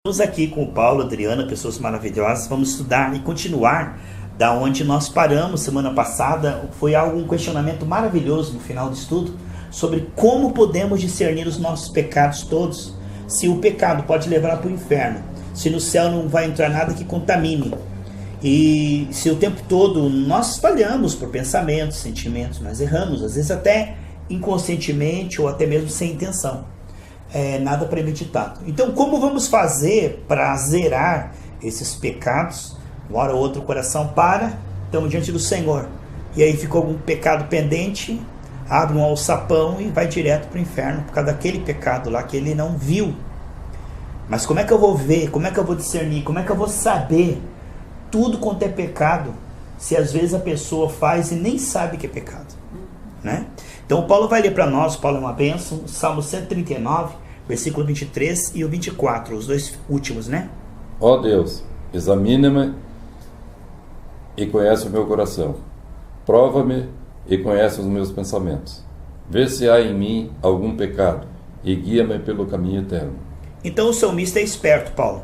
Estamos aqui com o Paulo, Adriana, pessoas maravilhosas. Vamos estudar e continuar da onde nós paramos semana passada. Foi um questionamento maravilhoso no final do estudo sobre como podemos discernir os nossos pecados todos. Se o pecado pode levar para o inferno, se no céu não vai entrar nada que contamine, e se o tempo todo nós falhamos por pensamentos, sentimentos, nós erramos, às vezes até inconscientemente ou até mesmo sem intenção. Nada premeditado. Então, como vamos fazer para zerar esses pecados? Uma hora ou outra o coração para, estamos diante do Senhor, e aí ficou algum pecado pendente, abre um alçapão e vai direto para o inferno por causa daquele pecado lá que ele não viu. Mas como é que eu vou ver? Como é que eu vou discernir? Como é que eu vou saber tudo quanto é pecado, se às vezes a pessoa faz e nem sabe que é pecado, né? Então Paulo vai ler para nós, Paulo é uma bênção, Salmo 139, versículo 23 e o 24, os dois últimos, né? Ó Deus, examina-me e conhece o meu coração. Prova-me e conhece os meus pensamentos. Vê se há em mim algum pecado e guia-me pelo caminho eterno. Então o salmista é esperto, Paulo.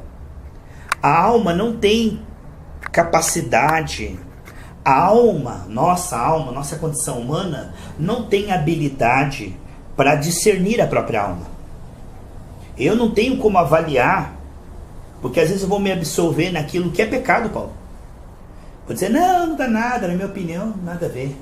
A alma não tem capacidade. A alma, nossa condição humana, não tem habilidade para discernir a própria alma. Eu não tenho como avaliar, porque às vezes eu vou me absolver naquilo que é pecado, Paulo. Vou dizer, não dá nada, na minha opinião, nada a ver.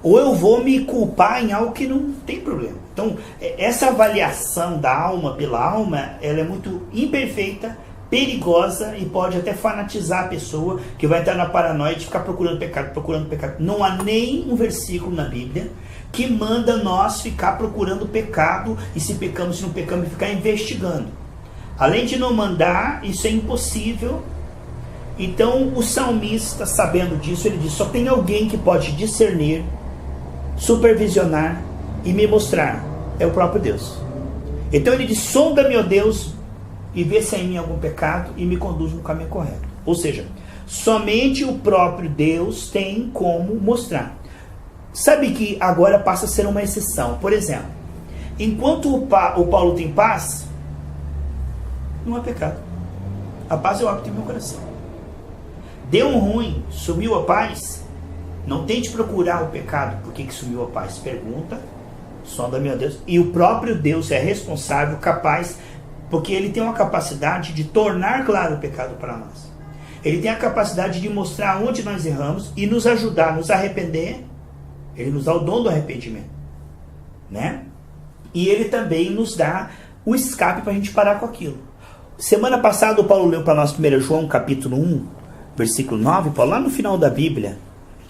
Ou eu vou me culpar em algo que não tem problema. Então, essa avaliação da alma pela alma, ela é muito imperfeita, perigosa e pode até fanatizar a pessoa que vai entrar na paranoia de ficar procurando pecado. Não há nem um versículo na Bíblia que manda nós ficar procurando pecado e se pecamos, se não pecamos, e ficar investigando. Além de não mandar, isso é impossível. Então o salmista, sabendo disso, ele diz, só tem alguém que pode discernir, supervisionar e me mostrar, é o próprio Deus. Então ele diz, sonda-me, ó Deus, e vê se há em mim algum pecado e me conduz no caminho correto. Ou seja, somente o próprio Deus tem como mostrar. Sabe que agora passa a ser uma exceção. Por exemplo, enquanto o Paulo tem paz, não há pecado. A paz é o hábito do meu coração. Deu um ruim, sumiu a paz, não tente procurar o pecado. Por que sumiu a paz? Pergunta, sonda-me, ó Deus. E o próprio Deus é responsável, capaz, porque ele tem uma capacidade de tornar claro o pecado para nós. Ele tem a capacidade de mostrar onde nós erramos e nos ajudar a nos arrepender. Ele nos dá o dom do arrependimento, né? E ele também nos dá o escape para a gente parar com aquilo. Semana passada o Paulo leu para nós 1 João capítulo 1, versículo 9, Paulo, lá no final da Bíblia.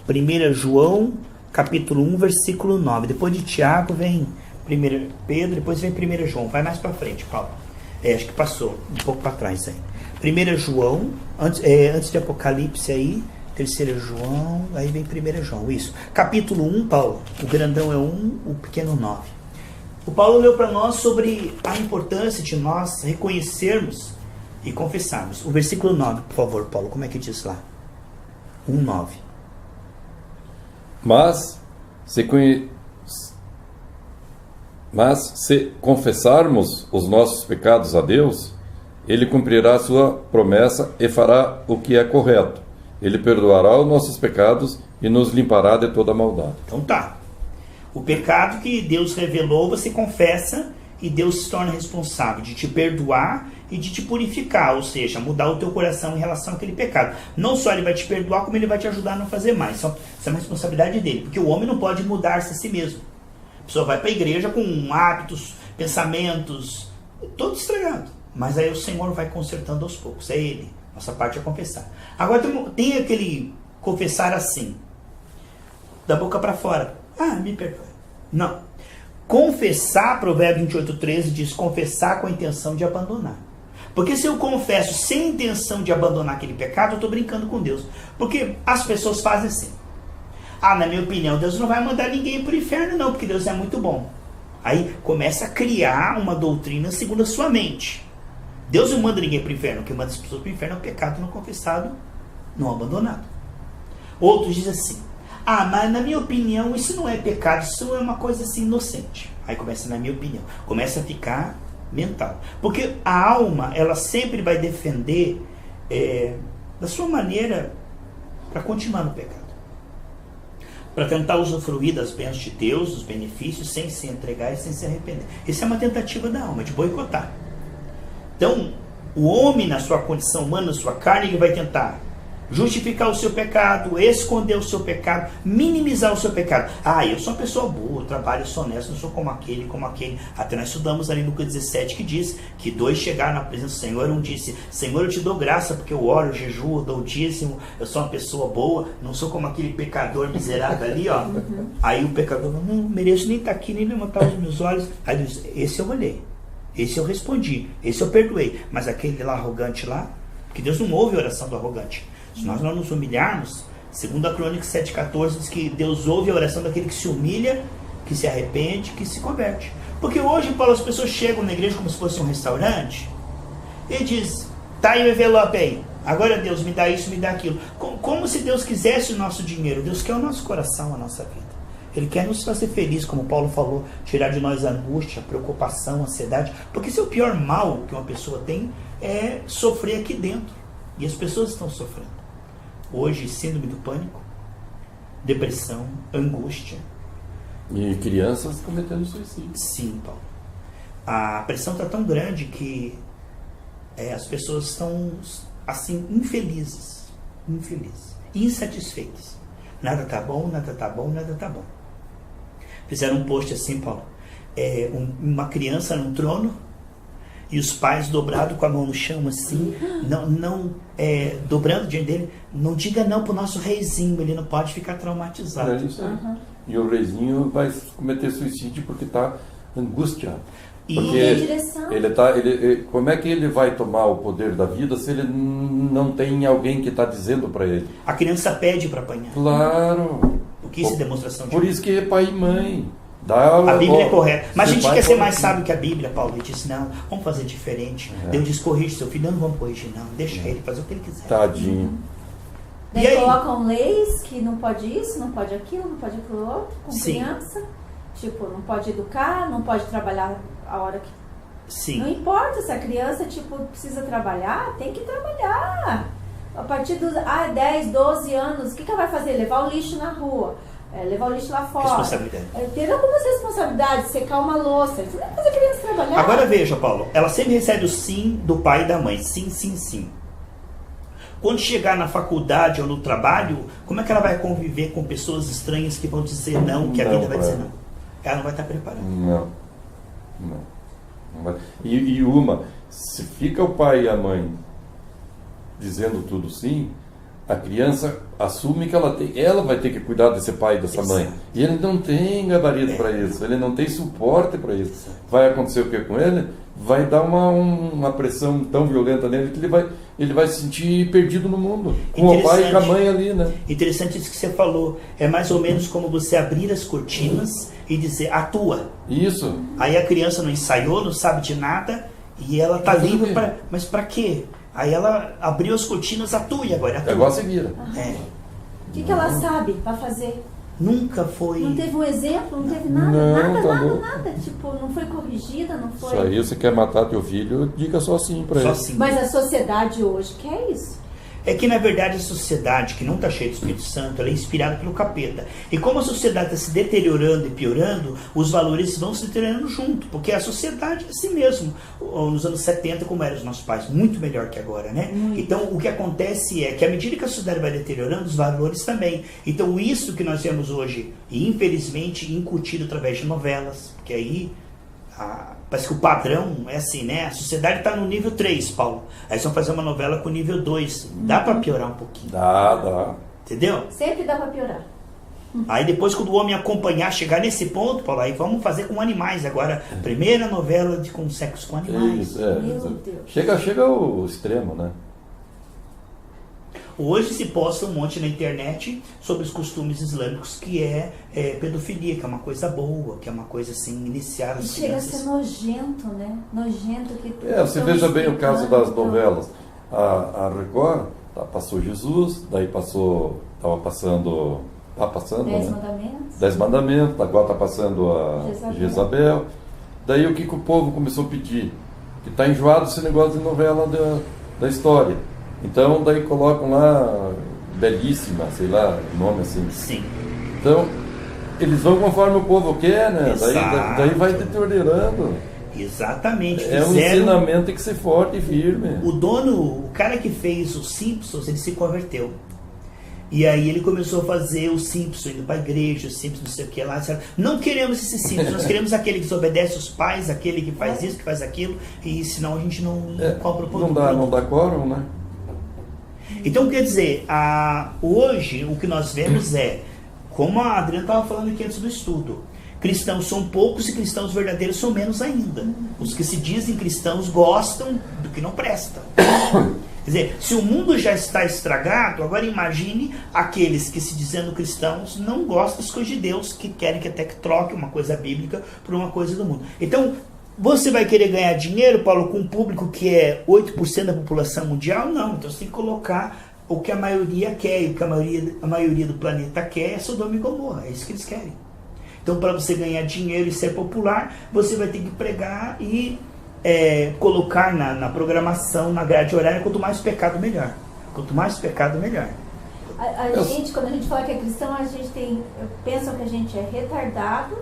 1 João capítulo 1, versículo 9. Depois de Tiago vem 1 Pedro, depois vem 1 João. Vai mais para frente, Paulo. Acho que passou um pouco para trás aí. 1 João, antes de Apocalipse aí, 3 João, aí vem 1 João, isso. Capítulo 1, Paulo, o grandão é 1, o pequeno 9. O Paulo leu para nós sobre a importância de nós reconhecermos e confessarmos. O versículo 9, por favor, Paulo, como é que diz lá? 1:9. Mas se confessarmos os nossos pecados a Deus, Ele cumprirá a sua promessa e fará o que é correto. Ele perdoará os nossos pecados e nos limpará de toda maldade. Então tá. O pecado que Deus revelou, você confessa e Deus se torna responsável de te perdoar e de te purificar, ou seja, mudar o teu coração em relação àquele pecado. Não só Ele vai te perdoar, como Ele vai te ajudar a não fazer mais. Isso é uma responsabilidade dele, porque o homem não pode mudar-se a si mesmo. A pessoa vai para a igreja com hábitos, pensamentos, todo estragado. Mas aí o Senhor vai consertando aos poucos, é Ele. Nossa parte é confessar. Agora tem aquele confessar assim, da boca para fora. Me perdoe. Não. Confessar, Provérbio 28:13 diz, confessar com a intenção de abandonar. Porque se eu confesso sem intenção de abandonar aquele pecado, eu estou brincando com Deus. Porque as pessoas fazem assim. Na minha opinião, Deus não vai mandar ninguém para o inferno não, porque Deus é muito bom. Aí começa a criar uma doutrina segundo a sua mente. Deus não manda ninguém para o inferno. O que manda as pessoas para o inferno é o pecado não confessado, não abandonado. Outros dizem assim, mas na minha opinião isso não é pecado, isso é uma coisa assim inocente. Aí começa na minha opinião. Começa a ficar mental. Porque a alma, ela sempre vai defender da sua maneira para continuar no pecado. Para tentar usufruir das bênçãos de Deus, dos benefícios, sem se entregar e sem se arrepender. Isso é uma tentativa da alma, de boicotar. Então, o homem, na sua condição humana, na sua carne, ele vai tentar justificar o seu pecado, esconder o seu pecado, minimizar o seu pecado. Eu sou uma pessoa boa, eu trabalho, sou honesto, não sou como aquele. Até nós estudamos ali no Lucas 17 que diz que 2 chegaram na presença do Senhor, um disse: Senhor, eu te dou graça porque eu oro, eu jejuo, eu dou o dízimo, eu sou uma pessoa boa, não sou como aquele pecador miserável ali, ó. Aí o pecador: não mereço nem estar aqui, nem levantar os meus olhos. Aí ele diz: esse eu olhei, esse eu respondi, esse eu perdoei, mas aquele lá arrogante lá, porque Deus não ouve a oração do arrogante. Se nós não nos humilharmos, segundo a Crônica 7,14 diz que Deus ouve a oração daquele que se humilha, que se arrepende, que se converte. Porque hoje, Paulo, as pessoas chegam na igreja como se fosse um restaurante e diz: tá aí o envelope aí, agora Deus me dá isso, me dá aquilo. Como se Deus quisesse o nosso dinheiro. Deus quer o nosso coração, a nossa vida. Ele quer nos fazer feliz, como Paulo falou, tirar de nós a angústia, a preocupação, a ansiedade. Porque esse é o pior mal que uma pessoa tem, é sofrer aqui dentro. E as pessoas estão sofrendo. Hoje, síndrome do pânico, depressão, angústia. E crianças cometendo suicídio. Sim, Paulo. A pressão está tão grande que as pessoas estão, assim, infelizes, insatisfeitas. Nada tá bom, nada tá bom, nada tá bom. Fizeram um post assim, Paulo. Uma criança num trono e os pais dobrados com a mão no chão, assim, dobrando diante dele. Não diga não pro nosso reizinho, ele não pode ficar traumatizado. É isso aí. E o reizinho vai cometer suicídio porque está angustiado. Porque como é que ele vai tomar o poder da vida se ele não tem alguém que está dizendo para ele? A criança pede para apanhar. Claro. Porque isso é demonstração de Por isso que é pai e mãe. A Bíblia é correta. Mas a gente quer ser mais sábio que a Bíblia, Paulo. Ele disse: não, vamos fazer diferente. Deus diz: corrige seu filho. Não vamos corrigir, não. Deixa ele fazer o que ele quiser. Tadinho. Daí colocam leis que não pode isso, não pode aquilo, não pode aquilo outro, com criança. Tipo, não pode educar, não pode trabalhar a hora que... Sim. Não importa se a criança, precisa trabalhar, tem que trabalhar. A partir dos 10, 12 anos, o que ela vai fazer? Levar o lixo na rua. Levar o lixo lá fora. Responsabilidade. Ter algumas responsabilidades, secar uma louça. Você vai fazer a criança trabalhar. Agora veja, Paulo, ela sempre recebe o sim do pai e da mãe. Sim, sim, sim. Quando chegar na faculdade ou no trabalho, como é que ela vai conviver com pessoas estranhas que vão dizer não, que a vida vai dizer não? Ela não vai estar preparada. Não vai. E se fica o pai e a mãe dizendo tudo sim, a criança assume que ela vai ter que cuidar desse pai e dessa mãe. E ele não tem gabarito para isso, ele não tem suporte para isso. Vai acontecer o que com ele? Vai dar uma pressão tão violenta nele que ele vai se sentir perdido no mundo. Com o pai e com a mãe ali, né? Interessante isso que você falou. É mais ou menos como você abrir as cortinas e dizer: atua. Isso. Aí a criança não ensaiou, não sabe de nada e ela está livre para... Mas para quê? Aí ela abriu as cortinas, atue agora. Atua. Agora se vira. O que ela sabe para fazer? Nunca foi... Não teve um exemplo, não teve nada, nada. Tipo, não foi corrigida, não foi... Isso aí, você quer matar teu filho, diga só sim para ele. Sim. Mas a sociedade hoje quer isso. É que, na verdade, a sociedade que não está cheia do Espírito Santo, ela é inspirada pelo capeta. E como a sociedade está se deteriorando e piorando, os valores vão se deteriorando junto. Porque a sociedade é assim mesmo. Nos anos 70, como eram os nossos pais, muito melhor que agora, né? Então, o que acontece é que, à medida que a sociedade vai deteriorando, os valores também. Então, isso que nós vemos hoje, e infelizmente, incutido através de novelas, porque aí... parece que o padrão é assim, né? A sociedade está no nível 3, Paulo. Aí eles vão fazer uma novela com nível 2. Dá para piorar um pouquinho. Dá. Entendeu? Sempre dá para piorar. Aí depois, quando o homem acompanhar, chegar nesse ponto, Paulo, aí vamos fazer com animais agora. Primeira novela com sexo com animais. Isso, Meu Deus. Chega ao extremo, né? Hoje se posta um monte na internet sobre os costumes islâmicos, que é pedofilia, que é uma coisa boa, que é uma coisa assim, iniciar as chega crianças. a ser nojento, né? Nojento que... Você veja bem o caso das novelas. A Record passou Jesus, daí estava passando, Dez né? Mandamentos. 10 Mandamentos, agora está passando a Jezabel. Daí o que o povo começou a pedir? que está enjoado esse negócio de novela da história. Então, daí colocam lá, belíssima, sei lá, nome assim. Sim. Então, eles vão conforme o povo quer, né? Daí vai deteriorando. Exatamente. É um ensinamento que tem que ser forte e firme. O cara que fez os Simpsons, ele se converteu. E aí ele começou a fazer os Simpsons, indo para a igreja, os Simpsons, não sei o que lá. Não queremos esses Simpsons, nós queremos aquele que desobedece os pais, aquele que faz isso, que faz aquilo, e senão a gente não compra o produto. Não dá quórum, né? Então, quer dizer, hoje o que nós vemos como a Adriana estava falando aqui antes do estudo, cristãos são poucos e cristãos verdadeiros são menos ainda. Os que se dizem cristãos gostam do que não presta. Quer dizer, se o mundo já está estragado, agora imagine aqueles que se dizendo cristãos não gostam das coisas de Deus, que querem que até que troque uma coisa bíblica por uma coisa do mundo. Então, você vai querer ganhar dinheiro, Paulo, com um público que é 8% da população mundial? Não. Então você tem que colocar o que a maioria quer, e o que a maioria do planeta quer é Sodoma e Gomorra. É isso que eles querem. Então, para você ganhar dinheiro e ser popular, você vai ter que pregar e colocar na programação, na grade horária, quanto mais pecado, melhor. Quanto mais pecado, melhor. A gente, quando a gente fala que é cristão, a gente pensam que a gente é retardado,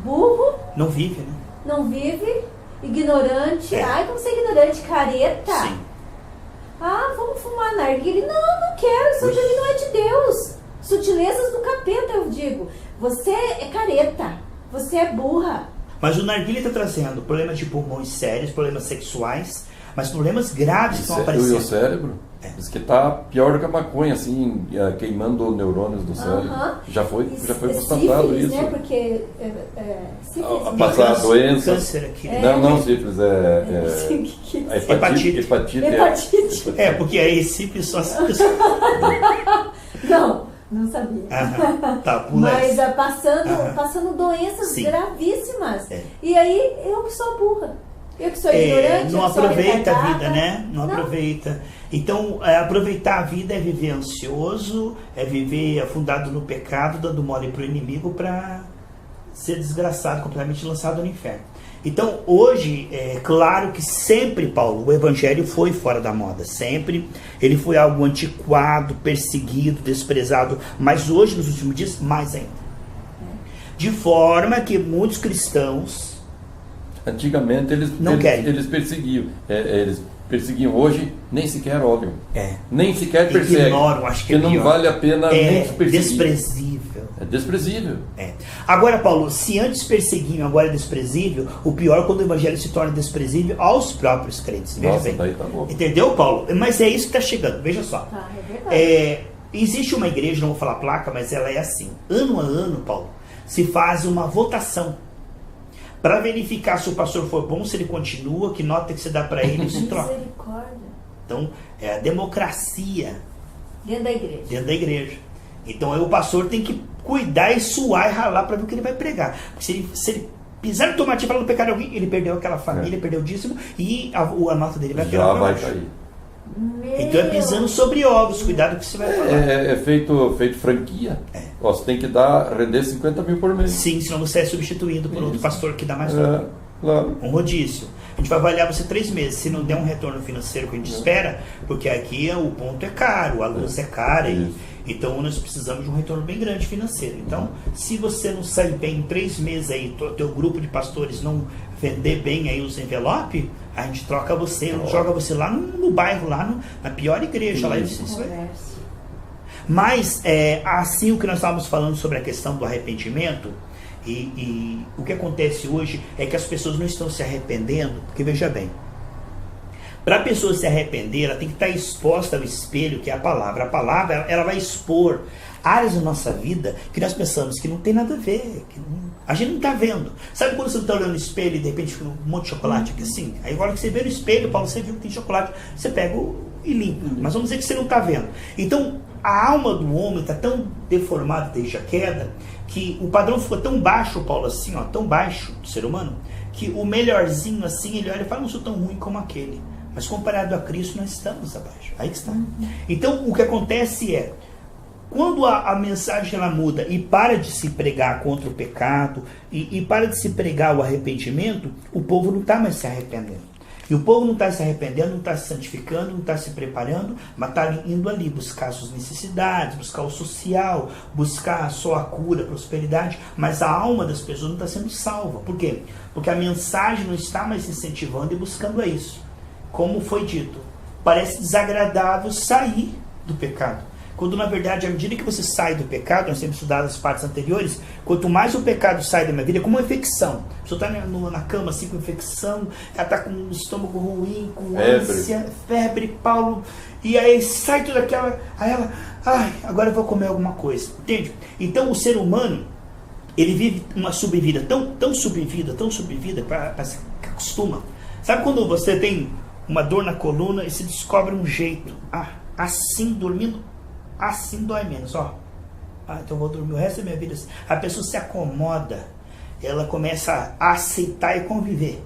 burro, não vive, né? Não vive, ignorante. Ai, como você é ignorante, careta. Sim. Ah, vamos fumar narguilé. Não quero, isso aqui não é de Deus. Sutilezas do capeta, eu digo. Você é careta, você é burra. Mas o narguilé está trazendo problemas de pulmões sérios, problemas sexuais, mas problemas graves que estão aparecendo. E o cérebro? Diz que está pior do que a maconha, assim, queimando neurônios do cérebro. Já foi constatado sífilis, isso. Né? Porque sífilis, passar a doença. Câncer aqui. Não, sífilis, hepatite. Porque aí sífilis só as pessoas. Não sabia. Tá, mas passando doenças gravíssimas. E aí eu que sou burra. Eu que sou ignorante, não aproveita a vida, né? Não aproveita. Então, aproveitar a vida é viver ansioso, é viver afundado no pecado, dando mole para o inimigo para ser desgraçado, completamente lançado no inferno. Então, hoje, é claro que sempre, Paulo, o evangelho foi fora da moda. Sempre. Ele foi algo antiquado, perseguido, desprezado. Mas hoje, nos últimos dias, mais ainda. De forma que muitos cristãos... Antigamente eles perseguiam. Eles perseguiam. Hoje nem sequer olham. Nem sequer perseguem. Ignoram, acho que não vale a pena nem se perseguir. Desprezível. É desprezível. Agora, Paulo, se antes perseguiam, agora é desprezível, o pior é quando o evangelho se torna desprezível aos próprios crentes. Veja bem. Daí tá bom. Entendeu, Paulo? Mas é isso que está chegando. Veja só. É verdade. Existe uma igreja, não vou falar placa, mas ela é assim. Ano a ano, Paulo, se faz uma votação para verificar se o pastor for bom, se ele continua, que nota que você dá para ele, se troca. Misericórdia. Então, é a democracia dentro da igreja. Dentro da igreja. Então, aí o pastor tem que cuidar e suar e ralar para ver o que ele vai pregar. Porque se ele pisar no tomate e falar do pecado de alguém, ele perdeu aquela família, perdeu o dízimo e a nota dele vai já vai cair. Então é pisando sobre ovos, cuidado com o que você vai falar. É feito franquia. Você tem que render 50 mil por mês. Sim, senão você é substituído por outro pastor que dá mais claro. Um rodízio. A gente vai avaliar você 3 meses. Se não der um retorno financeiro que a gente espera, porque aqui o ponto é caro, a luz é cara, então nós precisamos de um retorno bem grande financeiro. Então, se você não sair bem em 3 meses aí, teu grupo de pastores não vender bem aí os envelopes, a gente troca você, joga você lá no bairro, lá na pior igreja. Lá Mas, assim, o que nós estávamos falando sobre a questão do arrependimento, e o que acontece hoje é que as pessoas não estão se arrependendo, porque veja bem, para a pessoa se arrepender, ela tem que estar exposta ao espelho, que é a palavra. A palavra, ela vai expor áreas da nossa vida que nós pensamos que não tem nada a ver, a gente não está vendo. Sabe quando você está olhando no espelho e de repente fica um monte de chocolate aqui assim? Aí agora que você vê no espelho, Paulo, você viu que tem chocolate, você pega e limpa. Mas vamos dizer que você não está vendo. Então, a alma do homem está tão deformada desde a queda, que o padrão ficou tão baixo, Paulo, assim, tão baixo do ser humano, que o melhorzinho assim, ele olha e fala, não sou tão ruim como aquele. Mas comparado a Cristo, nós estamos abaixo. Aí que está. Então, o que acontece é, quando a mensagem ela muda e para de se pregar contra o pecado, e para de se pregar o arrependimento, o povo não está mais se arrependendo. E o povo não está se arrependendo, não está se santificando, não está se preparando, mas está indo ali buscar suas necessidades, buscar o social, buscar só a cura, a prosperidade, mas a alma das pessoas não está sendo salva. Por quê? Porque a mensagem não está mais incentivando e buscando a isso. Como foi dito, parece desagradável sair do pecado. Quando na verdade, à medida que você sai do pecado, nós temos estudado as partes anteriores, quanto mais o pecado sai da minha vida, é como uma infecção. A pessoa está na cama assim com infecção, ela está com o estômago ruim, com ânsia, febre, Paulo, e aí sai tudo aquela, aí ela, ai, agora eu vou comer alguma coisa, entende? Então o ser humano, ele vive uma subvida, tão subvida, para se acostuma. Sabe quando você tem uma dor na coluna e se descobre um jeito, assim, dormindo, assim dói menos, ó. Então eu vou dormir o resto da minha vida assim. A pessoa se acomoda, ela começa a aceitar e conviver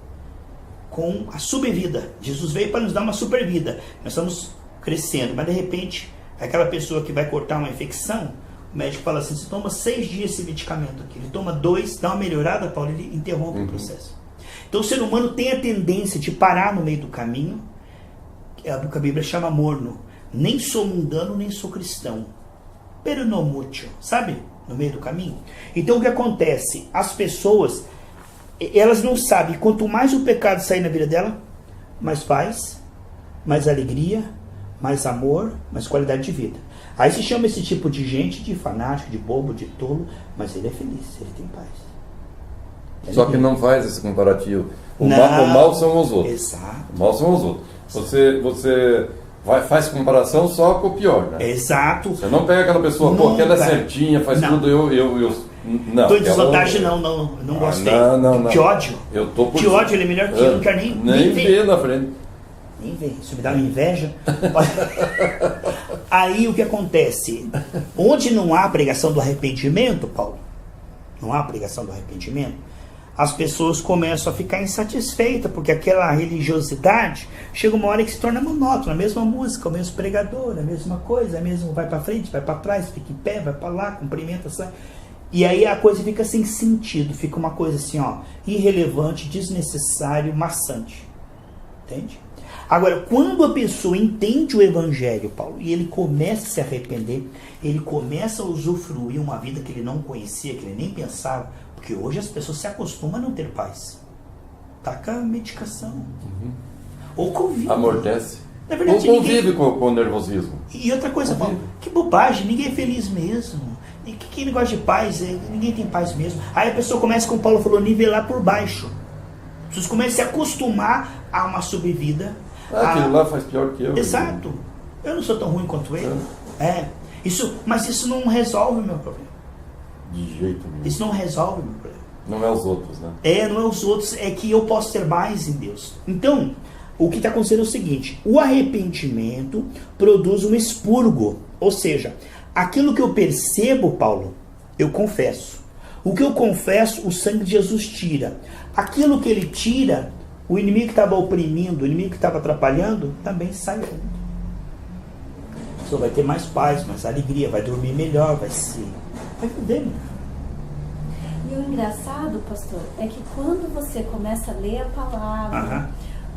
com a subvida. Jesus veio para nos dar uma supervida. Nós estamos crescendo, mas de repente, aquela pessoa que vai cortar uma infecção, o médico fala assim, você toma 6 dias esse medicamento aqui. Ele toma 2, dá uma melhorada, Paulo, ele interrompe o processo. Então o ser humano tem a tendência de parar no meio do caminho, que a Bíblia chama morno. Nem sou mundano, nem sou cristão. Pero no mucho, sabe? No meio do caminho. Então o que acontece? As pessoas, elas não sabem, quanto mais o pecado sair na vida dela, mais paz, mais alegria, mais amor, mais qualidade de vida. Aí se chama esse tipo de gente de fanático, de bobo, de tolo, mas ele é feliz, ele tem paz. Só que não faz esse comparativo. O mal são os outros. Exato. O mal são os outros. Você faz comparação só com o pior, né? Exato. Você não pega aquela pessoa, pô, aquela é certinha, faz tudo, não. Estou em desvantagem, não gostei. Não. Que ódio. Eu tô por que ódio, ele é melhor que eu, não quero nem ver na frente. Nem ver, isso me dá uma inveja. Aí o que acontece? Onde não há pregação do arrependimento, Paulo, não há pregação do arrependimento, as pessoas começam a ficar insatisfeitas, porque aquela religiosidade chega uma hora que se torna monótona, a mesma música, o mesmo pregador, a mesma coisa, mesmo vai para frente, vai para trás, fica em pé, vai para lá, cumprimenta, sai. E aí a coisa fica sem sentido, fica uma coisa assim, ó, irrelevante, desnecessário, maçante. Entende? Agora, quando a pessoa entende o Evangelho, Paulo, e ele começa a se arrepender, ele começa a usufruir uma vida que ele não conhecia, que ele nem pensava, porque hoje as pessoas se acostumam a não ter paz. Taca a medicação. Ou convive. Amortece. Na verdade, ou convive com o nervosismo. E outra coisa, Paulo, que bobagem, ninguém é feliz mesmo. Que negócio de paz, ninguém tem paz mesmo. Aí a pessoa começa, como o Paulo falou, nivelar por baixo. As pessoas começam a se acostumar a uma subvida. Aquele lá faz pior que eu. Exato. Eu não sou tão ruim quanto ele. Mas isso não resolve o meu problema. De jeito nenhum. Isso não resolve o meu problema. Não é os outros, né? Não é os outros, é que eu posso ter mais em Deus. Então, o que está acontecendo é o seguinte: o arrependimento produz um expurgo. Ou seja, aquilo que eu percebo, Paulo, eu confesso. O que eu confesso, o sangue de Jesus tira. Aquilo que ele tira, o inimigo que estava oprimindo, o inimigo que estava atrapalhando, também sai junto. A pessoa vai ter mais paz, mais alegria, vai dormir melhor, vai viver melhor. E o engraçado, pastor, é que quando você começa a ler a palavra,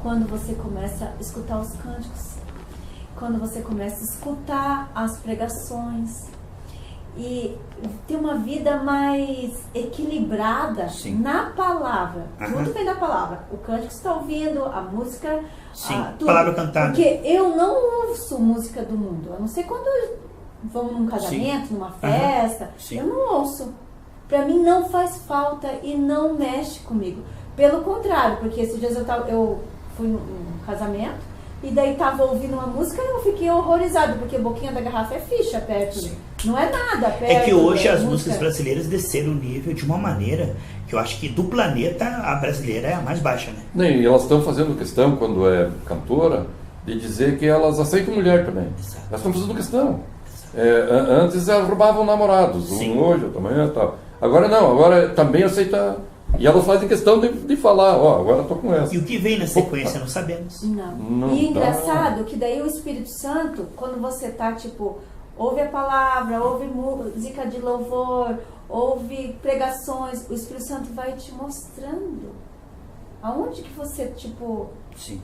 quando você começa a escutar os cânticos, quando você começa a escutar as pregações e ter uma vida mais equilibrada na palavra, tudo vem da palavra, o cântico está ouvindo, a música, tudo. Palavra cantada. Porque eu não ouço música do mundo, a não ser quando vamos num casamento, numa festa, eu não ouço. Pra mim não faz falta e não mexe comigo. Pelo contrário, porque esses dias eu fui num casamento e daí tava ouvindo uma música e eu fiquei horrorizado, porque a boquinha da garrafa é ficha perto. Não é nada perto. É que hoje as músicas brasileiras desceram o nível de uma maneira que eu acho que do planeta a brasileira é a mais baixa, né? E elas estão fazendo questão, quando é cantora, de dizer que elas aceitam mulher também. Exato. Elas estão fazendo questão. Antes elas roubavam namorados, um hoje, outro amanhã e tal. Agora não, agora também aceita. E elas fazem questão de falar, agora estou com essa. E o que vem na sequência, não sabemos. Não. E engraçado que daí o Espírito Santo, quando você tá ouve a palavra, ouve música de louvor, ouve pregações, o Espírito Santo vai te mostrando aonde que você, Sim.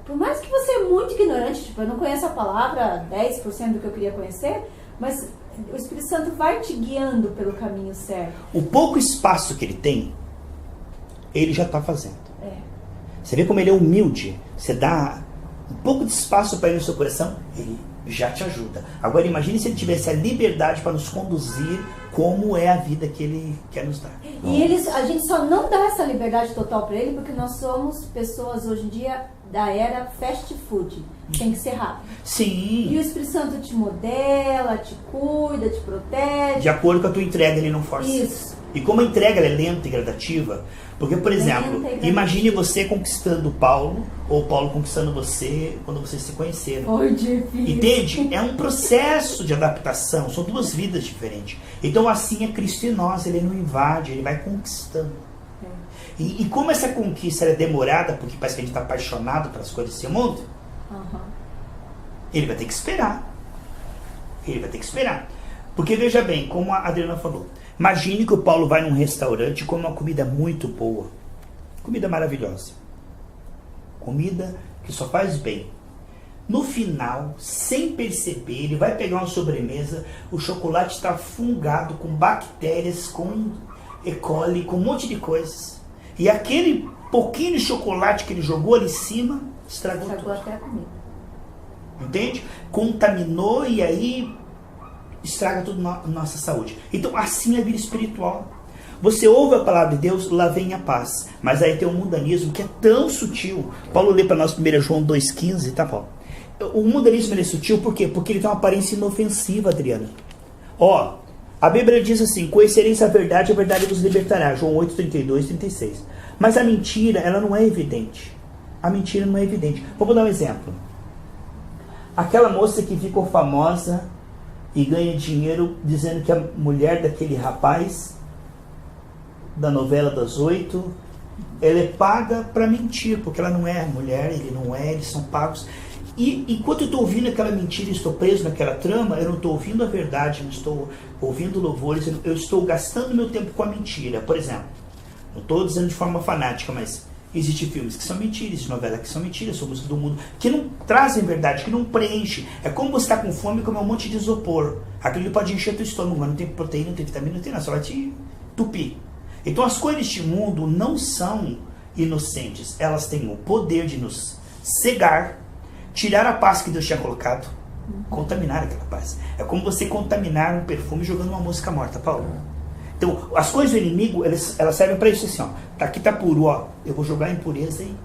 por mais que você é muito ignorante, tipo, eu não conheço a palavra 10% do que eu queria conhecer, mas o Espírito Santo vai te guiando pelo caminho certo. O pouco espaço que ele tem, ele já está fazendo. Você vê como ele é humilde. Você dá um pouco de espaço para ele no seu coração, ele já te ajuda. Agora imagine se ele tivesse a liberdade para nos conduzir como é a vida que ele quer nos dar. E a gente só não dá essa liberdade total para ele porque nós somos pessoas hoje em dia da era fast food. Tem que ser rápido. Sim. E o Espírito Santo te modela, te cuida, te protege. De acordo com a tua entrega, ele não força. Isso. E como a entrega é lenta e gradativa, porque, por exemplo, imagine você conquistando Paulo, ou Paulo conquistando você quando vocês se conheceram. Foi difícil. Entende? É um processo de adaptação, são duas vidas diferentes. Então assim é Cristo em nós, ele não invade, ele vai conquistando. E como essa conquista é demorada, porque parece que a gente está apaixonado pelas coisas desse mundo, ele vai ter que esperar. Ele vai ter que esperar. Porque veja bem, como a Adriana falou, imagine que o Paulo vai num restaurante e come uma comida muito boa. Comida maravilhosa. Comida que só faz bem. No final, sem perceber, ele vai pegar uma sobremesa, o chocolate está fungado com bactérias, com E. coli, com um monte de coisas. E aquele pouquinho de chocolate que ele jogou ali em cima, estragou tudo. Até a comida. Entende? Contaminou e aí estraga tudo na nossa saúde. Então assim é a vida espiritual. Você ouve a palavra de Deus, lá vem a paz. Mas aí tem um mundanismo que é tão sutil. Paulo lê para nós 1 João 2,15, tá, Paulo? O mundanismo é sutil por quê? Porque ele tem uma aparência inofensiva, Adriana. A Bíblia diz assim: conhecereis a verdade vos libertará. João 8, 32, 36. Mas a mentira, ela não é evidente. A mentira não é evidente. Vamos dar um exemplo. Aquela moça que ficou famosa e ganha dinheiro dizendo que a mulher daquele rapaz da novela das 8, ela é paga para mentir, porque ela não é mulher, ele não é, eles são pagos. E enquanto eu estou ouvindo aquela mentira, estou preso naquela trama, eu não estou ouvindo a verdade, não estou ouvindo louvores, eu estou gastando meu tempo com a mentira. Por exemplo, não estou dizendo de forma fanática, mas existem filmes que são mentiras, existem novelas que são mentiras, são músicas do mundo, que não trazem verdade, que não preenche. É como você está com fome e comer um monte de isopor. Aquilo pode encher teu estômago, mas não tem proteína, não tem vitamina, não tem nada, só vai te entupir. Então as coisas deste mundo não são inocentes, elas têm o poder de nos cegar, tirar a paz que Deus tinha colocado, contaminar aquela paz. É como você contaminar um perfume jogando uma mosca morta, Paulo. Então, as coisas do inimigo, elas servem para isso assim, aqui tá puro, eu vou jogar a impureza aí.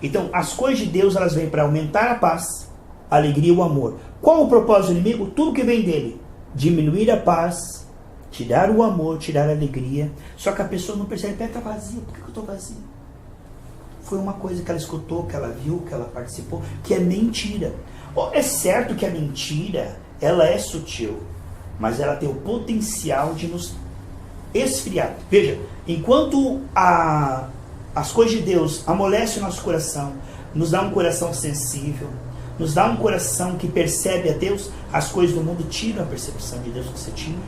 Então, as coisas de Deus, elas vêm para aumentar a paz, a alegria e o amor. Qual o propósito do inimigo? Tudo que vem dele. Diminuir a paz, tirar o amor, tirar a alegria. Só que a pessoa não percebe, tá vazia, por que eu estou vazio? Foi uma coisa que ela escutou, que ela viu, que ela participou, que é mentira. É certo que a mentira, ela é sutil, mas ela tem o potencial de nos esfriar. Veja, enquanto as coisas de Deus amolecem o nosso coração, nos dá um coração sensível, nos dá um coração que percebe a Deus, as coisas do mundo tiram a percepção de Deus que você tinha,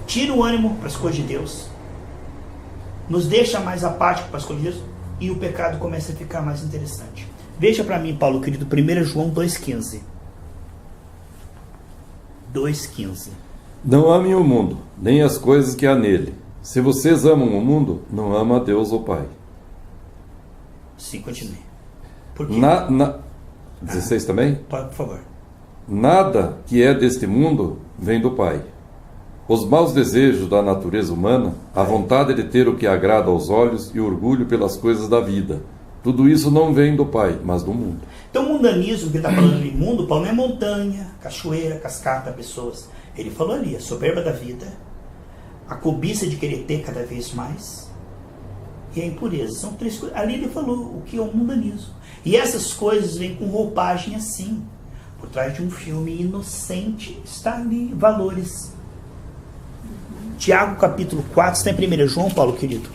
tira o ânimo para as coisas de Deus, nos deixa mais apático para as coisas de Deus, e o pecado começa a ficar mais interessante. Veja para mim, Paulo querido, 1 João 2,15. 2,15. Não amem o mundo, nem as coisas que há nele. Se vocês amam o mundo, não amam a Deus ou Pai. Sim, continue. Por quê? 16 também? Por favor. Nada que é deste mundo vem do Pai. Os maus desejos da natureza humana, a vontade de ter o que agrada aos olhos e o orgulho pelas coisas da vida, tudo isso não vem do Pai, mas do mundo. Então o mundanismo que ele está falando de mundo, Paulo não é montanha, cachoeira, cascata, pessoas. Ele falou ali, a soberba da vida, a cobiça de querer ter cada vez mais e a impureza. São três coisas. Ali ele falou o que é o mundanismo. E essas coisas vêm com roupagem assim. Por trás de um filme inocente está ali valores. Tiago capítulo 4, está em 1 João, Paulo querido?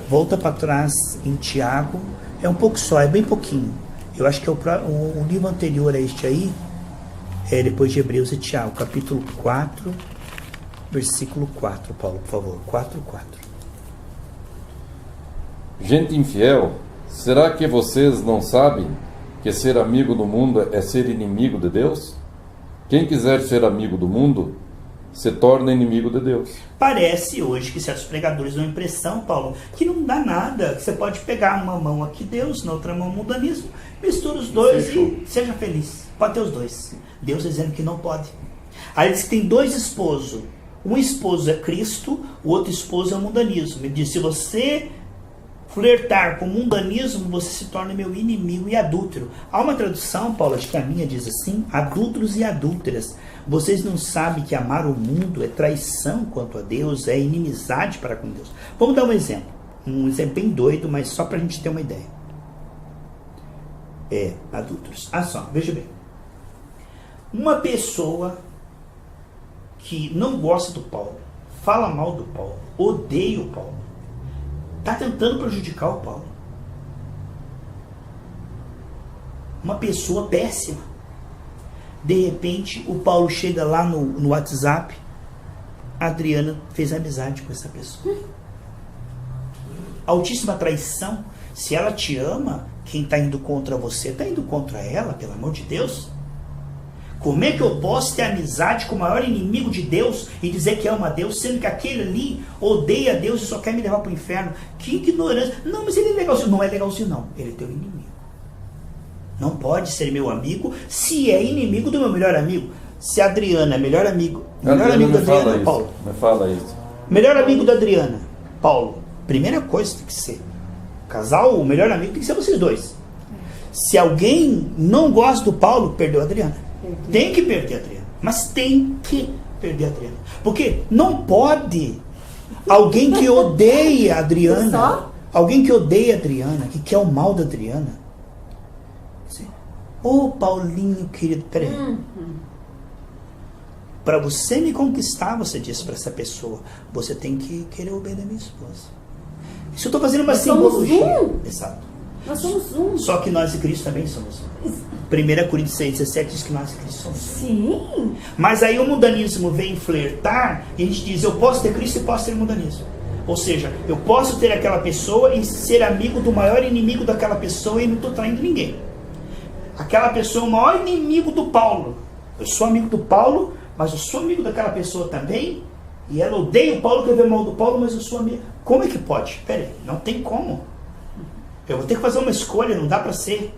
Volta para trás em Tiago. É um pouco só, é bem pouquinho. Eu acho que é o livro anterior a este aí, depois de Hebreus e Tiago, capítulo 4, versículo 4, Paulo, por favor. 4. Gente infiel, será que vocês não sabem que ser amigo do mundo é ser inimigo de Deus? Quem quiser ser amigo do mundo se torna inimigo de Deus. Parece hoje que certos pregadores dão a impressão, Paulo, que não dá nada, que você pode pegar uma mão aqui Deus, na outra mão mundanismo, mistura os dois e seja feliz. Pode ter os dois. Deus dizendo que não pode. Aí ele diz que tem dois esposos. Um esposo é Cristo, o outro esposo é o mundanismo. Ele diz, se você flertar com o mundanismo, você se torna meu inimigo e adúltero. Há uma tradução, Paulo, acho que a minha diz assim, adúlteros e adúlteras. Vocês não sabem que amar o mundo é traição quanto a Deus, é inimizade para com Deus. Vamos dar um exemplo bem doido, mas só para a gente ter uma ideia. Adúlteros. Só, veja bem. Uma pessoa que não gosta do Paulo, fala mal do Paulo, odeia o Paulo, está tentando prejudicar o Paulo. Uma pessoa péssima. De repente, o Paulo chega lá no WhatsApp, a Adriana fez amizade com essa pessoa. Altíssima traição. Se ela te ama, quem está indo contra você está indo contra ela, pelo amor de Deus. Como é que eu posso ter amizade com o maior inimigo de Deus e dizer que ama a Deus, sendo que aquele ali odeia a Deus e só quer me levar para o inferno? Que ignorância. Não, mas ele é legalzinho. Não é legalzinho, não. Ele é teu inimigo. Não pode ser meu amigo se é inimigo do meu melhor amigo. Se a Adriana é melhor amigo da Adriana, Paulo. Me fala isso. Melhor amigo da Adriana, Paulo. Primeira coisa tem que ser. Casal, o melhor amigo tem que ser vocês dois. Se alguém não gosta do Paulo, perdeu a Adriana. Tem que perder a Adriana. Mas tem que perder a Adriana. Porque não pode alguém que odeia a Adriana, alguém que odeia a Adriana, que quer o mal da Adriana. Ô Paulinho querido, peraí. Para você me conquistar, você disse para essa pessoa, você tem que querer o bem da minha esposa. Isso eu estou fazendo uma simbologia. Exato. Nós somos um. Só que nós e Cristo também somos um. 1 Coríntios 6,17 diz que nós e Cristo somos um. Sim. Mas aí o mundanismo vem flertar e a gente diz, eu posso ter Cristo e posso ter mundanismo. Ou seja, eu posso ter aquela pessoa e ser amigo do maior inimigo daquela pessoa e não estou traindo ninguém. Aquela pessoa é o maior inimigo do Paulo. Eu sou amigo do Paulo, mas eu sou amigo daquela pessoa também. E ela odeia o Paulo, quer ver mal do Paulo, mas eu sou amigo. Como é que pode? Pera aí, não tem como. Eu vou ter que fazer uma escolha, não dá para ser.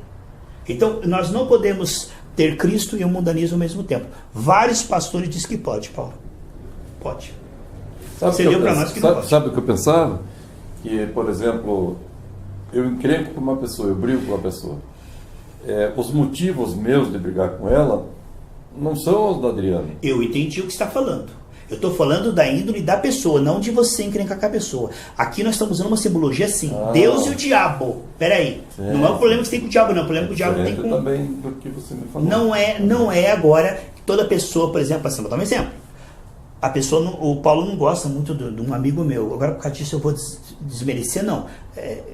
Então, nós não podemos ter Cristo e o mundanismo ao mesmo tempo. Vários pastores dizem que pode, Paulo. Pode. Você leu para nós que não pode. Sabe o que eu pensava? Que, por exemplo, eu encrenco com uma pessoa, eu brigo com uma pessoa. Os motivos meus de brigar com ela não são os da Adriana. Eu entendi o que você está falando. Eu estou falando da índole da pessoa, não de você encrencar com a pessoa. Aqui nós estamos usando uma simbologia assim, Deus e o diabo. Peraí, não é o problema que você tem com o diabo, não. O problema que o diabo tem com... também do que você me falou. Não é agora toda pessoa, por exemplo, assim, vou dar um exemplo. A pessoa, o Paulo não gosta muito de um amigo meu. Agora, por causa disso, eu vou desmerecer, não.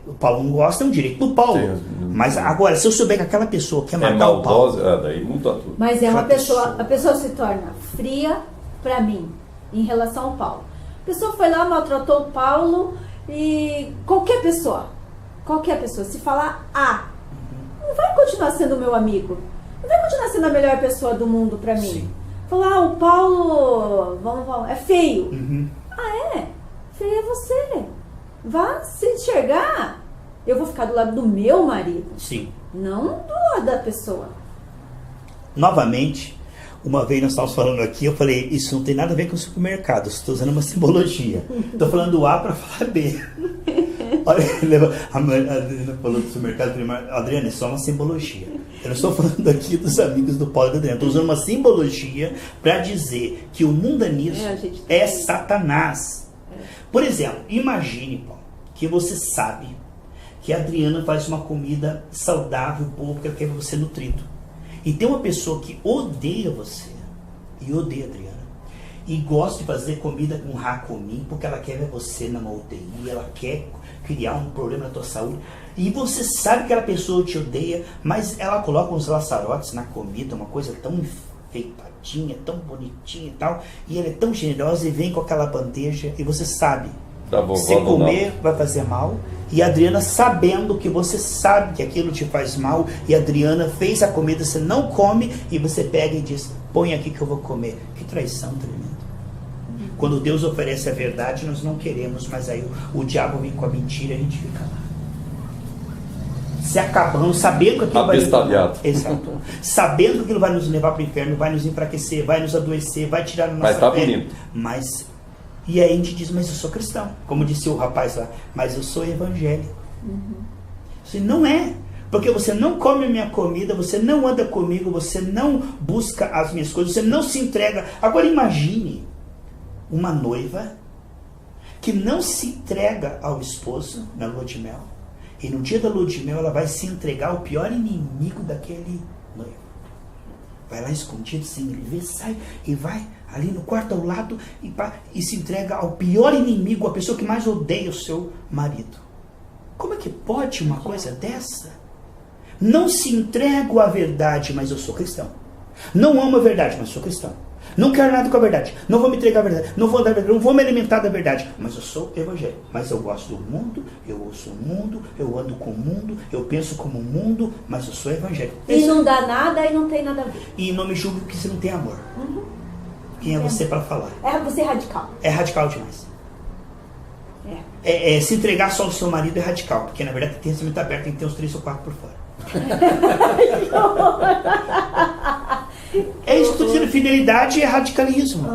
O Paulo não gosta, é um direito do Paulo. Sim, mas agora, se eu souber que aquela pessoa quer matar o Paulo... daí muda tudo. Mas é uma pessoa... A pessoa se torna fria para mim, em relação ao Paulo. A pessoa foi lá, maltratou o Paulo e qualquer pessoa, se falar não vai continuar sendo meu amigo. Não vai continuar sendo a melhor pessoa do mundo para mim. Sim. Falar, o Paulo, vamos, é feio. Feio é você. Vá se enxergar. Eu vou ficar do lado do meu marido. Sim. Não do lado da pessoa. Novamente, uma vez nós estávamos falando aqui, eu falei, isso não tem nada a ver com o supermercado, estou usando uma simbologia. Estou falando A para falar B. Olha, a Adriana falou do supermercado, Adriana, é só uma simbologia. Eu não estou falando aqui dos amigos do Paulo e da Adriana, estou usando uma simbologia para dizer que o mundanismo é Satanás. Por exemplo, imagine, Paulo, que você sabe que a Adriana faz uma comida saudável, boa, porque ela quer você nutrido. E tem uma pessoa que odeia você, e odeia a Adriana, e gosta de fazer comida com racomim, porque ela quer ver você numa UTI, ela quer criar um problema na tua saúde, e você sabe que aquela pessoa te odeia, mas ela coloca uns laçarotes na comida, uma coisa tão enfeitadinha, tão bonitinha e tal, e ela é tão generosa e vem com aquela bandeja, e você sabe Da vovó Se do comer, vai fazer mal. E a Adriana, sabendo que você sabe que aquilo te faz mal, e a Adriana fez a comida, você não come, e você pega e diz, põe aqui que eu vou comer. Que traição tremenda. Quando Deus oferece a verdade, nós não queremos, mas aí o diabo vem com a mentira e a gente fica lá. Se acabando, sabendo que aquilo abestalhado. Exato. Sabendo que aquilo vai nos levar para o inferno, vai nos enfraquecer, vai nos adoecer, vai tirar a nossa Mas tá fé. bonito. Mas, e aí a gente diz, mas eu sou cristão. Como disse o rapaz lá, mas eu sou evangélico. Você não é. Porque você não come a minha comida, você não anda comigo, você não busca as minhas coisas, você não se entrega. Agora imagine uma noiva que não se entrega ao esposo na lua de mel. E no dia da lua de mel ela vai se entregar ao pior inimigo daquele noivo. Vai lá escondido, sem ele ver, sai e vai ali no quarto ao lado e se entrega ao pior inimigo, a pessoa que mais odeia o seu marido. Como é que pode uma coisa dessa? Não se entrego à verdade, mas eu sou cristão. Não amo a verdade, mas sou cristão. Não quero nada com a verdade. Não vou me entregar à verdade. Não vou dar verdade, não vou me alimentar da verdade. Mas eu sou evangélico. Mas eu gosto do mundo, eu ouço o mundo, eu ando com o mundo, eu penso como o mundo, mas eu sou evangélico. E não dá nada e não tem nada a ver. E não me julgue porque você não tem amor. Quem é você para falar? É você radical. É radical demais. Se entregar só ao seu marido é radical. Porque na verdade tem pensamento aberto, tem que ter uns 3 ou 4 por fora. É isso que eu estou dizendo, fidelidade é radicalismo.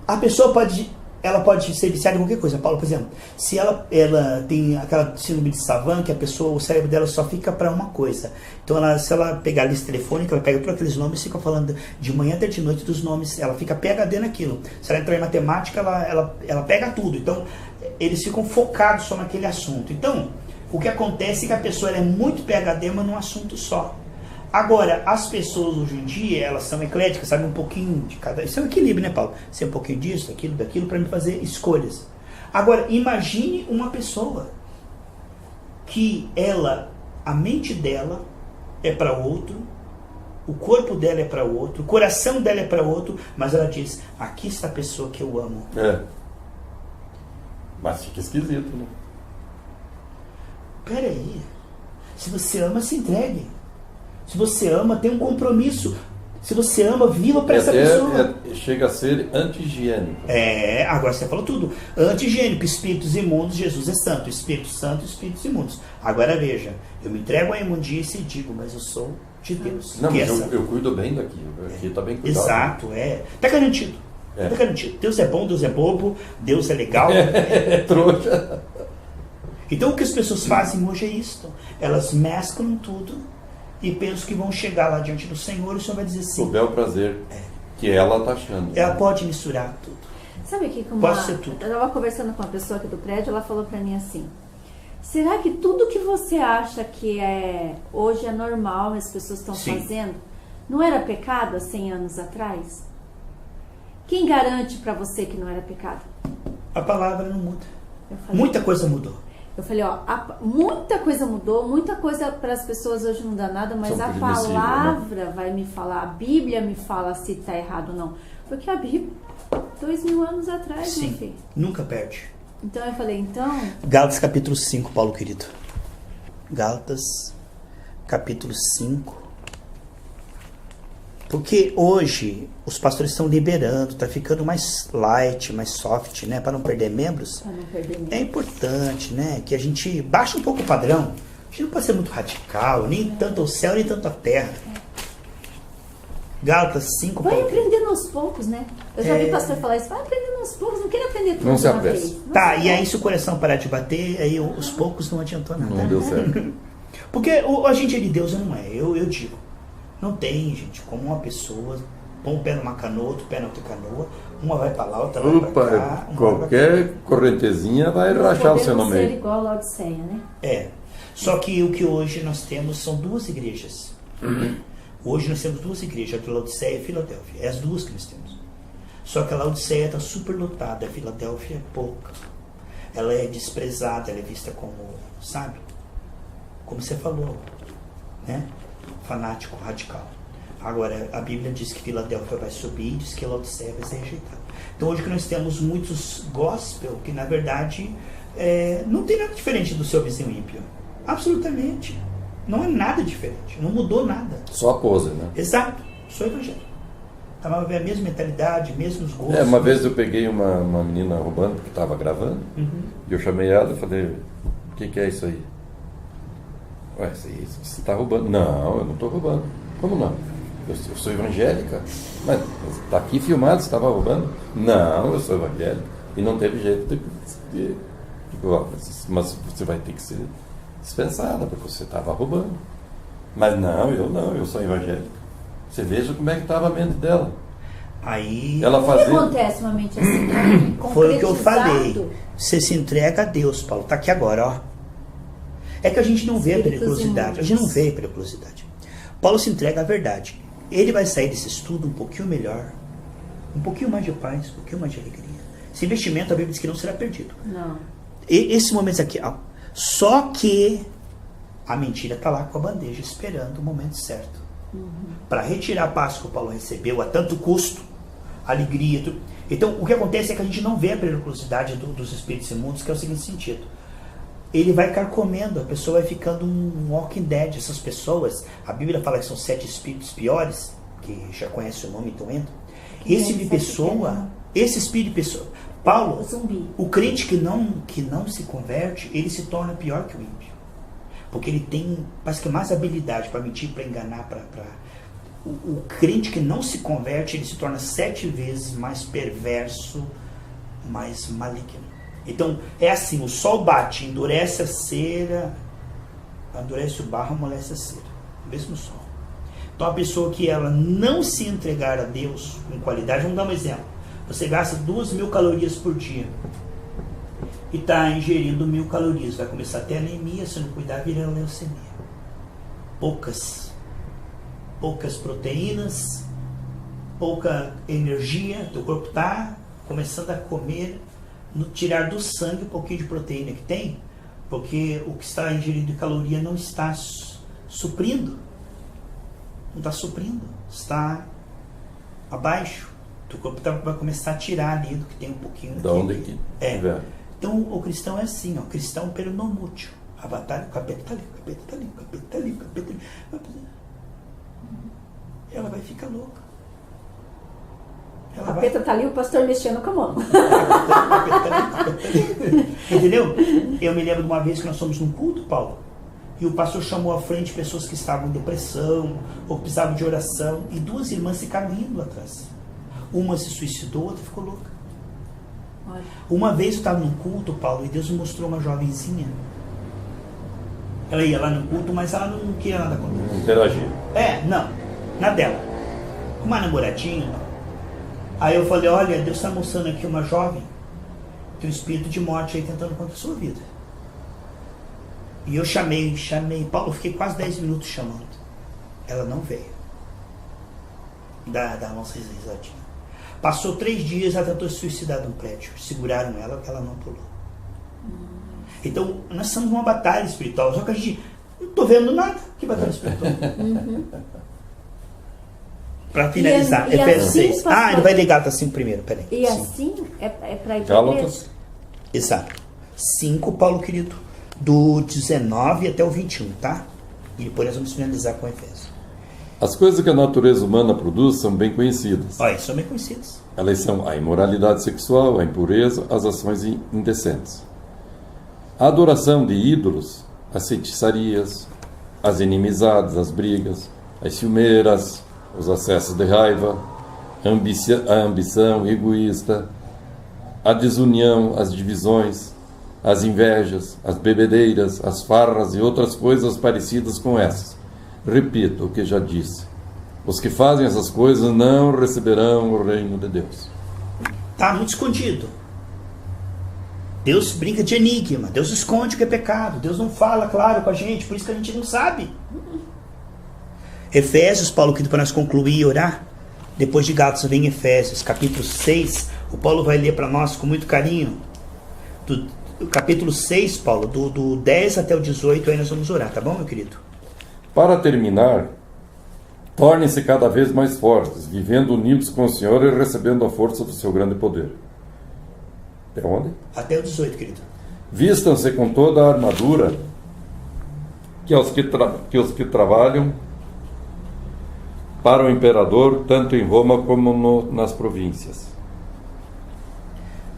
A pessoa pode ser viciada em qualquer coisa. Paulo, por exemplo, se ela tem aquela síndrome de Savant, que o cérebro dela só fica para uma coisa. Então, se ela pegar a lista telefônica, ela pega todos aqueles nomes e fica falando de manhã até de noite dos nomes, ela fica PhD naquilo. Se ela entrar em matemática, ela pega tudo. Então, eles ficam focados só naquele assunto. Então, o que acontece é que a pessoa é muito PhD, mas num assunto só. Agora, as pessoas hoje em dia, elas são ecléticas, sabem um pouquinho de cada... Isso é um equilíbrio, né, Paulo? Ser um pouquinho disso, daquilo, para me fazer escolhas. Agora, imagine uma pessoa que a mente dela é para outro, o corpo dela é para outro, o coração dela é para outro, mas ela diz, aqui está a pessoa que eu amo. Mas fica esquisito, né? Peraí, se você ama, se entregue. Se você ama, tem um compromisso. Se você ama, viva para essa pessoa. Chega a ser anti-higiênico. Agora você falou tudo. Anti-higiênico, espíritos imundos, Jesus é santo. Espírito santo, espíritos imundos. Agora veja, eu me entrego à imundícia e digo, mas eu sou de Deus. Não, mas eu cuido bem daqui. Aqui está bem cuidado. Exato, Está garantido. Está garantido. Deus é bom, Deus é bobo, Deus é legal. É trouxa. Então o que as pessoas fazem hoje é isso. Elas mesclam tudo e pensam que vão chegar lá diante do Senhor e o Senhor vai dizer assim. O bel prazer que ela está achando. Ela pode misturar tudo. Sabe que pode ser tudo. Eu estava conversando com uma pessoa aqui do prédio, ela falou para mim assim, será que tudo que você acha que hoje é normal, as pessoas estão fazendo, não era pecado há 100 anos atrás? Quem garante para você que não era pecado? A palavra não muda. Muita coisa mudou. Eu falei, muita coisa mudou, muita coisa para as pessoas hoje não dá nada, mas a palavra vai me falar, a Bíblia me fala se está errado ou não. Porque a Bíblia, 2000 anos atrás, meu filho. Nunca perde. Então eu falei, Gálatas capítulo 5, Paulo querido. Gálatas capítulo 5. Porque hoje os pastores estão liberando, está ficando mais light, mais soft, né? Para não perder membros. Para não perder membros. É importante, né? Que a gente baixe um pouco o padrão. A gente não pode ser muito radical, nem tanto ao céu, nem tanto à terra. Gálatas 5. Vai aprendendo aos poucos, né? Eu já vi pastor falar isso. Vai aprendendo aos poucos, não quero aprender tudo. Não se apresse. E aí se o coração parar de bater, aí os poucos não adiantou nada. Não deu certo. Porque a gente é de Deus, não é. Eu digo. Não tem, gente, como uma pessoa põe um pé numa canoa, outro pé na outra canoa, uma vai para lá, outra vai para cá. Qualquer correntezinha vai rachar o seu no meio. Ser igual a Laodiceia, né? Só que o que hoje nós temos são 2 igrejas. Hoje nós temos 2 igrejas, a Laodiceia e a Filadélfia. É as 2 que nós temos. Só que a Laodiceia está super lotada, a Filadélfia é pouca. Ela é desprezada, ela é vista como, sabe? Como você falou, né? Fanático, radical. Agora, a Bíblia diz que Filadélfia vai subir, diz que Laodiceia vai ser rejeitada. Então, hoje que nós temos muitos gospel, que na verdade não tem nada diferente do seu vizinho ímpio. Absolutamente. Não é nada diferente. Não mudou nada. Só a pose, né? Exato. Sou evangélico. Estava a ver a mesma mentalidade, mesmos gostos. Uma vez eu peguei uma menina roubando, porque estava gravando, e eu chamei ela e falei, o que é isso aí? Ué, isso aí, você está roubando. Não, eu não estou roubando. Como não? Eu sou evangélica. Mas está aqui filmado, você estava roubando? Não, eu sou evangélica. E não teve jeito de mas você vai ter que ser dispensada, porque você estava roubando. Mas não, eu sou evangélica. Você veja como é que estava a mente dela. Aí, ela o fazia... que acontece uma mente assim? Foi o que eu falei. Você se entrega a Deus, Paulo. Está aqui agora, ó. É que a gente não vê a periculosidade. A gente não vê a periculosidade. Paulo se entrega à verdade. Ele vai sair desse estudo um pouquinho melhor, um pouquinho mais de paz, um pouquinho mais de alegria. Esse investimento, a Bíblia diz que não será perdido. Não. E esses momentos aqui, ó. Só que a mentira está lá com a bandeja, esperando o momento certo. Para retirar a paz que o Paulo recebeu a tanto custo, alegria, tudo. Então, o que acontece é que a gente não vê a periculosidade dos espíritos imundos, que é o seguinte sentido. Ele vai carcomendo, a pessoa vai ficando um walking dead. Essas pessoas, a Bíblia fala que são 7 espíritos piores, que já conhece o nome, então entra. Esse tipo de pessoa, esse espírito de pessoa, Paulo, o crente que não se converte, ele se torna pior que o ímpio. Porque ele tem, parece que mais habilidade para mentir, para enganar, o crente que não se converte, ele se torna 7 vezes mais perverso, mais maligno. Então, é assim, o sol bate, endurece a cera, endurece o barro, amolece a cera. O mesmo sol. Então, a pessoa que ela não se entregar a Deus com qualidade, vamos dar um exemplo. Você gasta 2.000 calorias por dia e está ingerindo 1.000 calorias. Vai começar a ter anemia, se não cuidar, vira leucemia. Poucas proteínas, pouca energia, teu corpo está começando a comer, tirar do sangue um pouquinho de proteína que tem, porque o que está ingerindo de caloria não está suprindo. Não está suprindo, está abaixo. Teu corpo vai começar a tirar ali do que tem um pouquinho. Da onde que Então o cristão é assim, ó, cristão peronomútil. A batalha, o capeta está ali, o capeta está ali, o capeta está ali, o capeta está ali. Ela vai ficar louca. O capeta está ali, o pastor mexendo com a mão. Entendeu? Eu me lembro de uma vez que nós fomos num culto, Paulo, e o pastor chamou à frente pessoas que estavam em depressão ou que precisavam de oração, e 2 irmãs ficaram rindo atrás. Uma se suicidou, a outra ficou louca. Olha. Uma vez eu estava num culto, Paulo, e Deus me mostrou uma jovenzinha. Ela ia lá no culto, mas ela não queria nada com Deus. Interagir. Não, na dela. Uma namoradinha. Aí eu falei, olha, Deus está mostrando aqui uma jovem, tem um espírito de morte aí tentando contra a sua vida. E eu chamei, Paulo, eu fiquei quase 10 minutos chamando. Ela não veio. Dá uma risadinha. Passou 3 dias, ela tentou se suicidar de um prédio. Seguraram ela, que ela não pulou. Então, nós estamos numa batalha espiritual. Só que a gente não estou vendo nada. Que batalha espiritual? Para finalizar, Efésios 6. Ele vai ler Gálatas 5 primeiro, peraí. E assim é para ir para Gálatas. Exato. 5, Paulo querido, do 19 até o 21, tá? E depois nós vamos finalizar com Efésios. As coisas que a natureza humana produz são bem conhecidas. São bem conhecidas. Elas são a imoralidade sexual, a impureza, as ações indecentes, a adoração de ídolos, as feitiçarias, as inimizades, as brigas, as ciumeiras, os acessos de raiva, a ambição egoísta, a desunião, as divisões, as invejas, as bebedeiras, as farras e outras coisas parecidas com essas. Repito o que já disse. Os que fazem essas coisas não receberão o reino de Deus. Está muito escondido. Deus brinca de enigma. Deus esconde o que é pecado. Deus não fala claro com a gente, por isso que a gente não sabe. Efésios, Paulo, que para nós concluir e orar, depois de Gálatas vem Efésios, capítulo 6. O Paulo vai ler para nós com muito carinho. Do capítulo 6, Paulo, do 10 até o 18, aí nós vamos orar, tá bom, meu querido? Para terminar, Tornem-se cada vez mais fortes, vivendo unidos com o Senhor e recebendo a força do seu grande poder. Até onde? Até o 18, querido. Vistam-se com toda a armadura que os que trabalham para o imperador, tanto em Roma como nas províncias.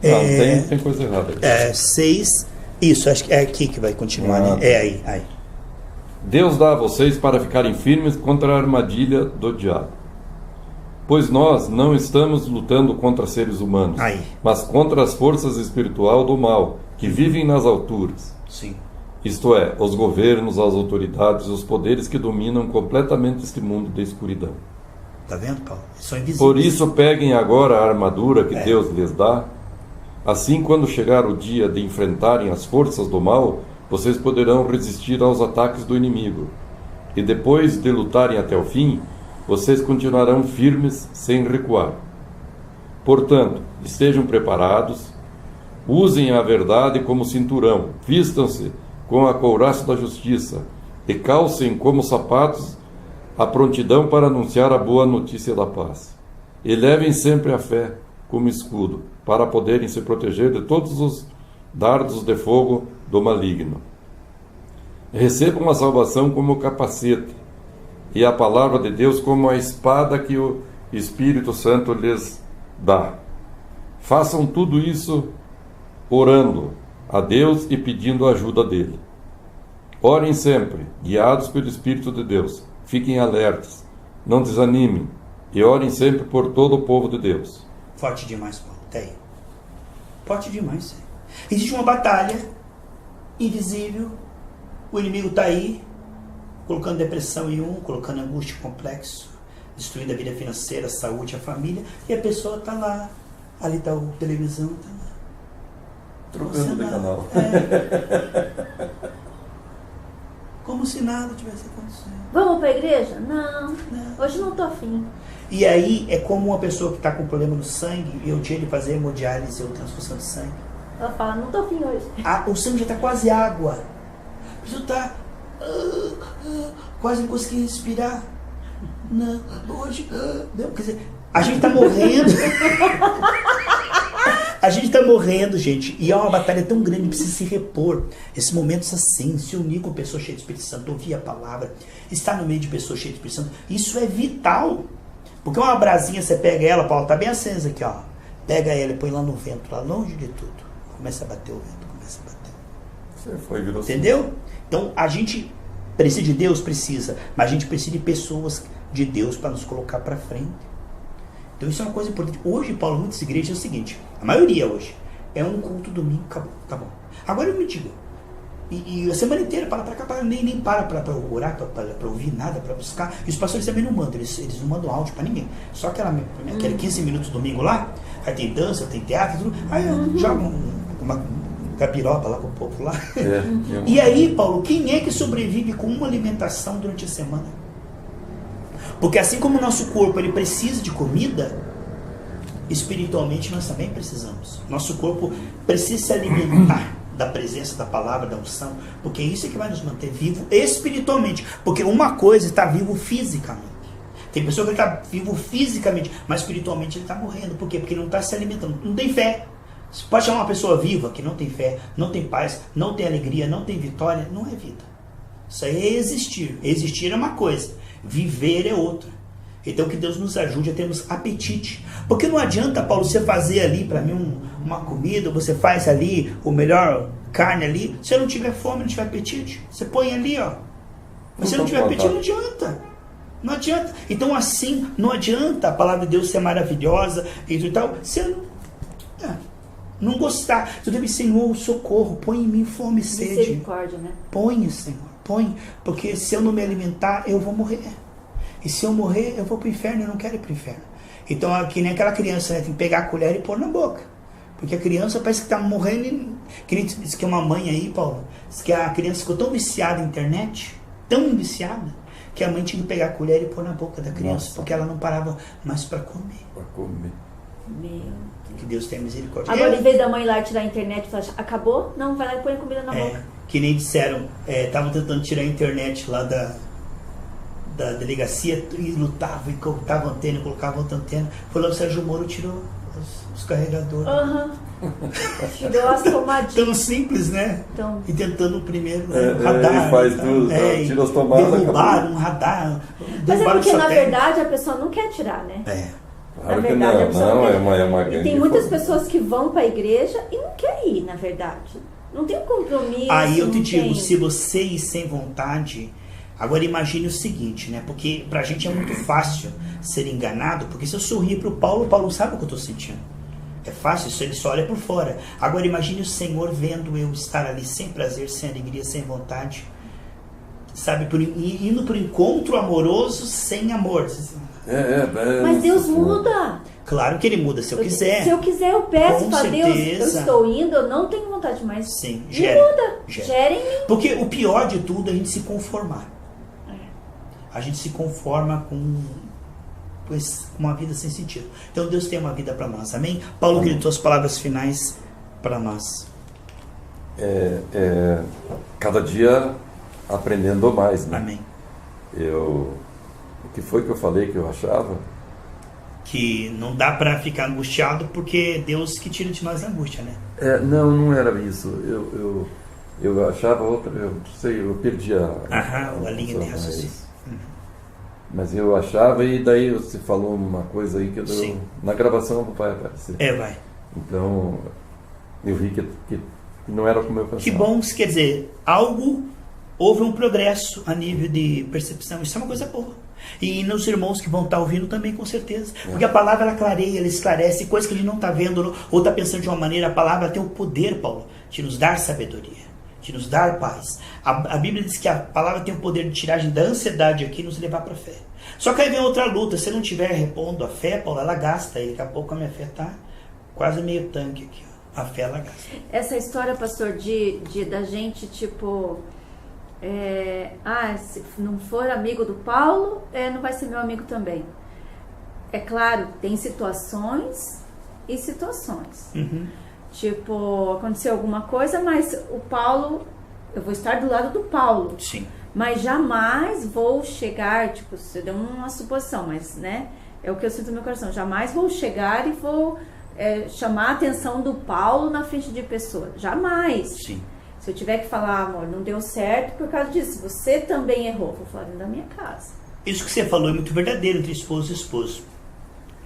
Não, tem coisa errada aqui. 6. Isso, acho que é aqui que vai continuar, né? É aí. Deus dá a vocês para ficarem firmes contra a armadilha do diabo. Pois nós não estamos lutando contra seres humanos, mas contra as forças espirituais do mal, que vivem nas alturas. Sim. Isto é, os governos, as autoridades, os poderes que dominam completamente este mundo de escuridão. Tá vendo, Paulo? São invisíveis. Por isso peguem agora a armadura que Deus lhes dá. Assim, quando chegar o dia de enfrentarem as forças do mal, vocês poderão resistir aos ataques do inimigo. E depois de lutarem até o fim, vocês continuarão firmes sem recuar. Portanto, estejam preparados, usem a verdade como cinturão, vistam-se com a couraça da justiça e calcem como sapatos a prontidão para anunciar a boa notícia da paz. E levem sempre a fé como escudo, para poderem se proteger de todos os dardos de fogo do maligno. Recebam a salvação como capacete e a palavra de Deus como a espada que o Espírito Santo lhes dá. Façam tudo isso orando a Deus e pedindo a ajuda dele. Orem sempre, guiados pelo Espírito de Deus. Fiquem alertas, não desanimem e orem sempre por todo o povo de Deus. Forte demais, Paulo. Até aí. Forte demais. Existe uma batalha invisível. O inimigo está aí, colocando depressão em colocando angústia em complexo, destruindo a vida financeira, a saúde, a família, e a pessoa está lá. Ali está a televisão, está lá. Trocando de canal. Como se nada tivesse acontecido. Vamos para a igreja? Não. Hoje não estou afim. E aí é como uma pessoa que está com problema no sangue, e eu tinha de fazer hemodiálise ou transfusão de sangue. Ela fala, não estou afim hoje. O sangue já está quase água. A pessoa está quase não conseguindo respirar. Não, hoje não. Quer dizer, a gente está morrendo. A gente está morrendo, gente, e é uma batalha tão grande que precisa se repor. Esses momentos assim, se unir com pessoas cheias de Espírito Santo, ouvir a palavra, estar no meio de pessoas cheias de Espírito Santo, isso é vital. Porque uma brasinha, você pega ela, Paulo, tá bem acesa aqui, ó. Pega ela e põe lá no vento, lá longe de tudo. Começa a bater o vento, começa a bater. Você foi, virou. Entendeu? Então, a gente precisa de Deus, precisa, mas a gente precisa de pessoas de Deus para nos colocar para frente. Então isso é uma coisa importante. Hoje, Paulo, muitas igrejas é o seguinte, a maioria hoje, é um culto domingo, acabou, tá bom. Agora eu me digo, e a semana inteira para cá, nem para orar, para ouvir nada, para buscar. E os pastores também não mandam, eles não mandam áudio para ninguém. Só aquele 15 minutos domingo lá, aí tem dança, tem teatro, tudo, aí eu jogo uma capiroba lá com o povo lá. E aí, Paulo, quem é que sobrevive com uma alimentação durante a semana? Porque assim como o nosso corpo ele precisa de comida, espiritualmente nós também precisamos. Nosso corpo precisa se alimentar da presença, da palavra, da unção, porque isso é que vai nos manter vivo espiritualmente. Porque uma coisa está vivo fisicamente. Tem pessoa que está vivo fisicamente, mas espiritualmente ele está morrendo. Por quê? Porque ele não está se alimentando, não tem fé. Você pode chamar uma pessoa viva que não tem fé, não tem paz, não tem alegria, não tem vitória, não é vida. Isso aí é existir. Existir é uma coisa. Viver é outra. Então que Deus nos ajude a termos apetite. Porque não adianta, Paulo, você fazer ali para mim uma comida, você faz ali o melhor carne ali, se eu não tiver fome, não tiver apetite, você põe ali, ó. Mas se não tiver apetite, não adianta. Não adianta. Então assim, não adianta a palavra de Deus ser maravilhosa e tal, se eu não gostar. Tu deve, Senhor, socorro, põe em mim fome e sede. Misericórdia, né? Põe, Senhor. Põe, porque se eu não me alimentar, eu vou morrer. E se eu morrer, eu vou para o inferno, eu não quero ir para o inferno. Então, que nem aquela criança, né, tem que pegar a colher e pôr na boca. Porque a criança parece que está morrendo. Que nem diz que uma mãe aí, Paulo, diz que a criança ficou tão viciada na internet, tão viciada, que a mãe tinha que pegar a colher e pôr na boca da criança. Nossa. Porque ela não parava mais para comer. Para comer. Meu Deus. Que Deus tenha misericórdia. Agora, em vez da mãe ir lá tirar a internet e falar, acabou? Não, vai lá e põe a comida na boca. Que nem disseram, estavam tentando tirar a internet lá da delegacia e lutavam e colocavam antena, colocavam outra antena. Foi lá o Sérgio Moro tirou os carregadores. Tirou as tomadinhas. Tão simples, né? Então... E tentando primeiro radar. Ele faz tudo, tira as tomadas. Derrubaram um radar. Mas é porque na verdade a pessoa não quer tirar, né? Claro que não, é uma grande. E tem muitas pessoas que vão para a igreja e não querem ir, na verdade. Não tem um compromisso. Aí eu te digo, se você ir sem vontade... Agora imagine o seguinte, né? Porque pra gente é muito fácil ser enganado, porque se eu sorrir pro Paulo, o Paulo não sabe o que eu tô sentindo. É fácil, isso ele só olha por fora. Agora imagine o Senhor vendo eu estar ali sem prazer, sem alegria, sem vontade. Sabe, indo pro encontro amoroso sem amor. Mas Deus muda. Claro que Ele muda, se eu quiser. Se eu quiser, eu peço para Deus, eu estou indo, eu não tenho vontade mais. Sim, gera em mim. Porque o pior de tudo é a gente se conformar. A gente se conforma com uma vida sem sentido. Então Deus tem uma vida para nós, amém? Paulo, querido, tuas palavras finais para nós. Cada dia aprendendo mais, né? Amém. O que foi que eu falei que eu achava? Que não dá para ficar angustiado porque Deus que tira de nós a angústia, né? Não era isso. Eu achava outra, eu perdi a linha de raciocínio. Mas eu achava, e daí você falou uma coisa aí que na gravação não vai aparecer. Vai. Então, eu vi que não era como eu pensava. Que bom, quer dizer, houve um progresso a nível de percepção. Isso é uma coisa boa. E nos irmãos que vão estar ouvindo também, com certeza. Porque a palavra, ela clareia, ela esclarece coisas que a gente não está vendo ou está pensando de uma maneira. A palavra tem o poder, Paulo, de nos dar sabedoria, de nos dar paz. A Bíblia diz que a palavra tem o poder de tirar a gente da ansiedade aqui e nos levar para a fé. Só que aí vem outra luta. Se eu não estiver repondo a fé, Paulo, ela gasta. E daqui a pouco a minha fé está quase meio tanque aqui. A fé, ela gasta. Essa história, pastor, da gente, tipo... se não for amigo do Paulo, não vai ser meu amigo também. É claro, tem situações e situações. Tipo, aconteceu alguma coisa, mas o Paulo, eu vou estar do lado do Paulo. Sim. Mas jamais vou chegar, tipo, você deu uma suposição, mas, né, é o que eu sinto no meu coração. Jamais vou chegar e vou chamar a atenção do Paulo na frente de pessoa. Jamais. Sim. Se eu tiver que falar, amor, não deu certo por causa disso, você também errou, vou falar dentro da minha casa. Isso que você falou é muito verdadeiro entre esposo e esposo.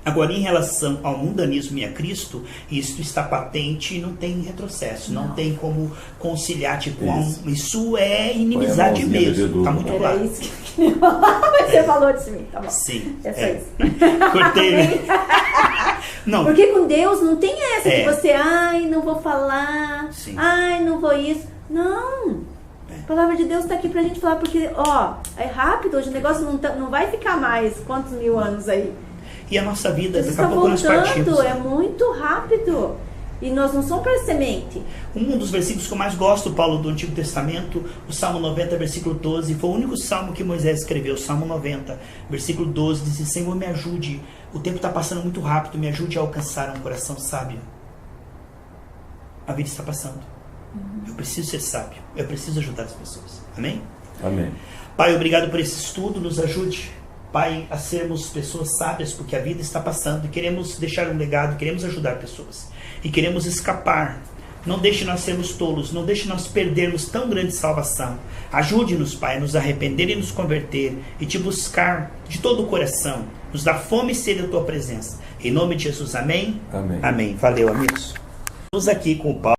Agora, em relação ao mundanismo e a Cristo, isso está patente e não tem retrocesso, não tem como conciliar, tipo, isso é inimizade mesmo, está muito claro. Era isso que eu queria falar, mas você falou de mim, tá bom. Sim. Isso. Cortei, né? Não. Porque com Deus não tem essa de você, não vou falar, não vou isso. Não. A palavra de Deus está aqui pra gente falar, porque, é rápido, hoje o negócio não vai ficar mais quantos mil anos aí. E a nossa vida, daqui a pouco nós partimos. É muito rápido. E nós não somos para semente. Um dos versículos que eu mais gosto, Paulo, do Antigo Testamento, o Salmo 90, versículo 12, foi o único salmo que Moisés escreveu, o Salmo 90, versículo 12, diz: Senhor, me ajude, o tempo está passando muito rápido, me ajude a alcançar um coração sábio. A vida está passando. Eu preciso ser sábio, eu preciso ajudar as pessoas. Amém? Amém. Pai, obrigado por esse estudo, nos ajude, Pai, a sermos pessoas sábias, porque a vida está passando e queremos deixar um legado, queremos ajudar pessoas e queremos escapar. Não deixe nós sermos tolos, não deixe nós perdermos tão grande salvação. Ajude-nos, Pai, a nos arrepender e nos converter e te buscar de todo o coração. Nos dá fome e sede da tua presença. Em nome de Jesus, amém? Amém. Amém. Valeu, amigos. Estamos aqui com o Paulo.